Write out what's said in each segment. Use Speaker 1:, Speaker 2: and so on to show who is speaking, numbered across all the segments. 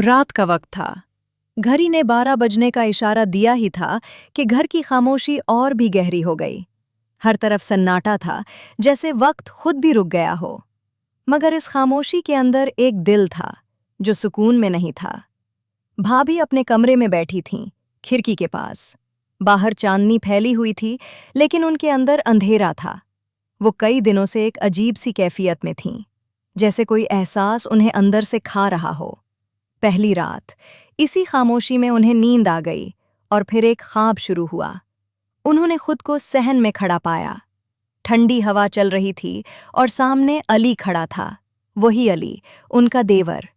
Speaker 1: रात का वक्त था। घड़ी ने 12 बजने का इशारा दिया ही था कि घर की खामोशी और भी गहरी हो गई। हर तरफ सन्नाटा था, जैसे वक्त खुद भी रुक गया हो। मगर इस खामोशी के अंदर एक दिल था जो सुकून में नहीं था। भाभी अपने कमरे में बैठी थीं, खिड़की के पास। बाहर चांदनी फैली हुई थी, लेकिन उनके अंदर अंधेरा था। वो कई दिनों से एक अजीब सी कैफियत में थीं, जैसे कोई एहसास उन्हें अंदर से खा रहा हो। पहली रात इसी खामोशी में उन्हें नींद आ गई और फिर एक ख्वाब शुरू हुआ। उन्होंने खुद को सहन में खड़ा पाया। ठंडी हवा चल रही थी और सामने अली खड़ा था। वही अली, उनका देवर।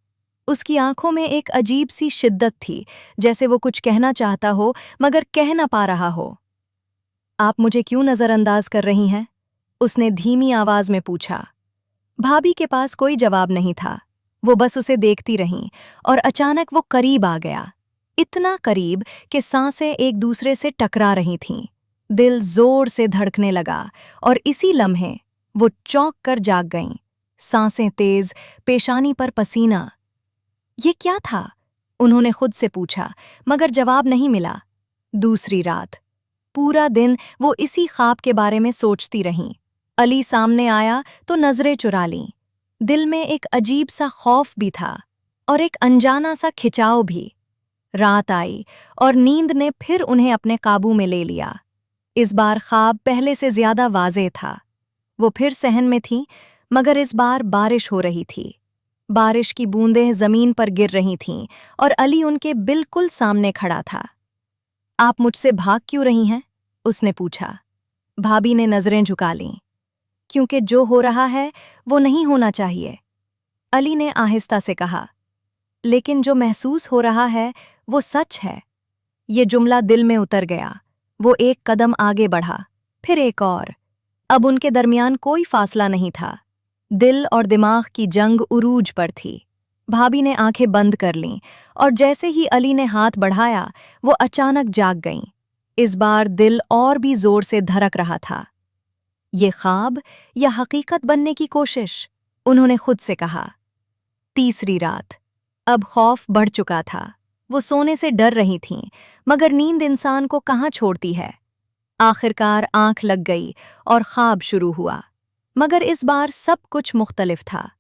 Speaker 1: उसकी आंखों में एक अजीब सी शिद्दत थी, जैसे वो कुछ कहना चाहता हो मगर कह ना पा रहा हो। आप मुझे क्यों नजरअंदाज कर रही हैं? उसने धीमी आवाज में पूछा। भाभी के पास कोई जवाब नहीं था। वो बस उसे देखती रहीं और अचानक वो करीब आ गया। इतना करीब कि सांसें एक दूसरे से टकरा रही थीं। दिल जोर से धड़कने लगा और इसी लम्हे वो चौंक कर जाग गईं। सांसें तेज, पेशानी पर पसीना। ये क्या था? उन्होंने खुद से पूछा, मगर जवाब नहीं मिला। दूसरी रात पूरा दिन वो इसी ख्वाब के बारे में सोचती रहीं। अली सामने आया तो नजरें चुरा लीं। दिल में एक अजीब सा खौफ भी था और एक अनजाना सा खिंचाव भी। रात आई और नींद ने फिर उन्हें अपने काबू में ले लिया। इस बार ख्वाब पहले से ज्यादा वाज़ेह था। वो फिर सहन में थीं, मगर इस बार बारिश हो रही थी। बारिश की बूंदें जमीन पर गिर रही थीं और अली उनके बिल्कुल सामने खड़ा था। आप मुझसे भाग क्यों रही हैं? उसने पूछा। भाभी ने नजरें झुका लीं। क्योंकि जो हो रहा है वो नहीं होना चाहिए, अली ने आहिस्ता से कहा। लेकिन जो महसूस हो रहा है वो सच है। ये जुमला दिल में उतर गया। वो एक कदम आगे बढ़ा, फिर एक और। अब उनके दरमियान कोई फासला नहीं था। दिल और दिमाग की जंग उरूज पर थी। भाभी ने आंखें बंद कर लीं और जैसे ही अली ने हाथ बढ़ाया, वो अचानक जाग गईं। इस बार दिल और भी जोर से धड़क रहा था। ये ख्वाब या हकीकत बनने की कोशिश? उन्होंने खुद से कहा। तीसरी रात अब खौफ बढ़ चुका था। वो सोने से डर रही थीं, मगर नींद इंसान को कहाँ छोड़ती है। आखिरकार आंख लग गई और ख्वाब शुरू हुआ। मगर इस बार सब कुछ मुख्तलिफ था।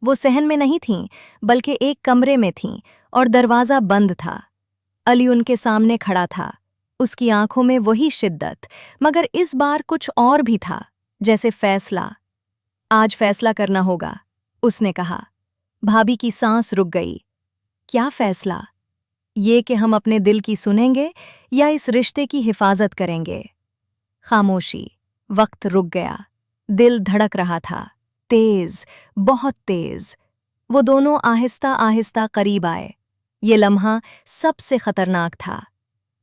Speaker 1: वो सहन में नहीं थीं, बल्कि एक कमरे में थीं और दरवाज़ा बंद था। अली उनके सामने खड़ा था। उसकी आंखों में वही शिद्दत, मगर इस बार कुछ और भी था, जैसे फैसला। आज फैसला करना होगा, उसने कहा। भाभी की सांस रुक गई। क्या फैसला? ये कि हम अपने दिल की सुनेंगे या इस रिश्ते की हिफाजत करेंगे? खामोशी। वक्त रुक गया। दिल धड़क रहा था, तेज, बहुत तेज। वो दोनों आहिस्ता आहिस्ता करीब आए। ये लम्हा सबसे खतरनाक था।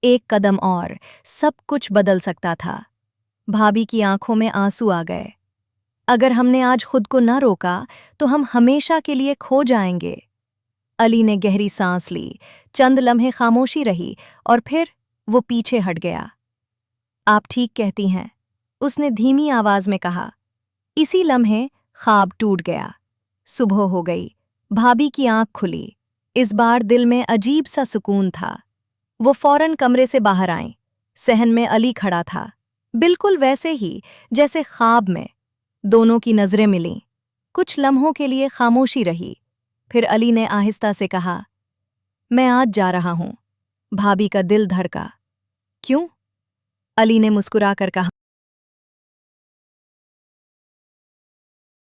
Speaker 1: एक कदम और सब कुछ बदल सकता था। भाभी की आंखों में आंसू आ गए। अगर हमने आज खुद को न रोका तो हम हमेशा के लिए खो जाएंगे। अली ने गहरी सांस ली। चंद लम्हे खामोशी रही और फिर वो पीछे हट गया। आप ठीक कहती हैं, उसने धीमी आवाज में कहा। इसी लम्हे ख्वाब टूट गया। सुबह हो गई। भाभी की आंख खुली। इस बार दिल में अजीब सा सुकून था। वो फौरन कमरे से बाहर आईं। सहन में अली खड़ा था, बिल्कुल वैसे ही जैसे ख्वाब में। दोनों की नजरें मिलीं। कुछ लम्हों के लिए खामोशी रही। फिर अली ने आहिस्ता से कहा, मैं आज जा रहा हूं। भाभी का दिल धड़का। क्यों? अली ने मुस्कुरा कर कहा।